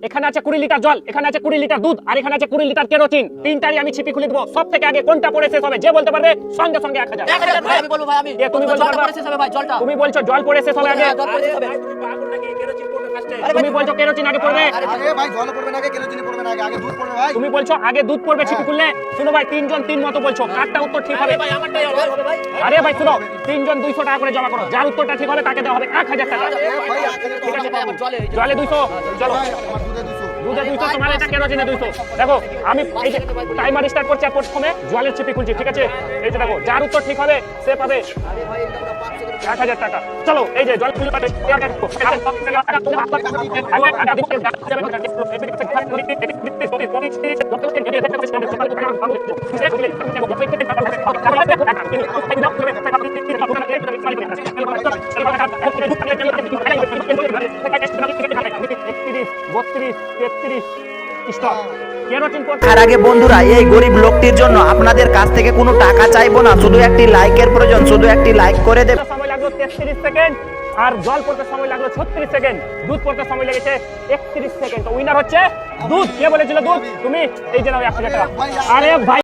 এখানে আছে 20 লিটার জল, এখানে আছে 20 লিটার দুধ, আর এখানে আছে 20 লিটার কেরোসিন। তিনটারই আমি ছিপি খুলে দেবো। সব থেকে আগে কোনটা পড়ে শেষ হবে যে বলতে পারবে সঙ্গে সঙ্গে 1000। 1000 ভাই আমি বলবো ভাই আমি। তুমি বলতে জলটা পারবে পড়ে শেষ হবে ভাই জলটা। তুমি বলছো জল পড়ে শেষ হবে আগে। হ্যাঁ, জল পড়ে শেষ হবে। তুমি বলছো কেরোসিন আগে পড়বে। আরে ভাই জল পড়বে না আগে কেরোসিন পড়বে না আগে দুধ পড়বে ভাই। তুমি বলছো আগে দুধ পড়বে ছিপি খুললে। শুনো ভাই তিনজন তিন মতো বলছো, কারটা উত্তর ঠিক হবে? ভাই আমারটাই হবে ভাই। আরে ভাই শুনো, তিনজন 200 টাকা করে জমা করো। যার উত্তরটা ঠিক হবে তাকে দেওয়া হবে 1000 টাকা। ভাই ঠিক আছে ভাই আমার জলে এই যে- জলে 200, চলো ভাই আমার দুধে 200 দুধে 200, তোমার এটা কেরোসিনে 200। দেখো আমি এই যে টাইমার স্টার্ট করছি আর প্রথমে জলের ছিপি খুলছি, ঠিক আছে? এই যে দেখো যার উত্তর ঠিক হবে সে পাবে আরে ভাই এটা পুরো 5 সেকেন্ড 1000 টাকা। চলো এই যে জল খুলে পাবে। আর আগে বন্ধুরা এই গরিব লোকটির জন্য আপনাদের কাছ থেকে কোনো টাকা চাইবো না, শুধু একটি লাইকের প্রয়োজন, শুধু একটি লাইক করে দেবেন। সময় লাগলো 33 সেকেন্ড, আর জল পড়তে সময় লাগলো 36 সেকেন্ড, দুধ পড়তে সময় লেগেছে 31 সেকেন্ড। তো উইনার হচ্ছে দুধ। কে বলেছিল দুধ? তুমি। এই যে নাও 1000 টাকা। আরে ভাই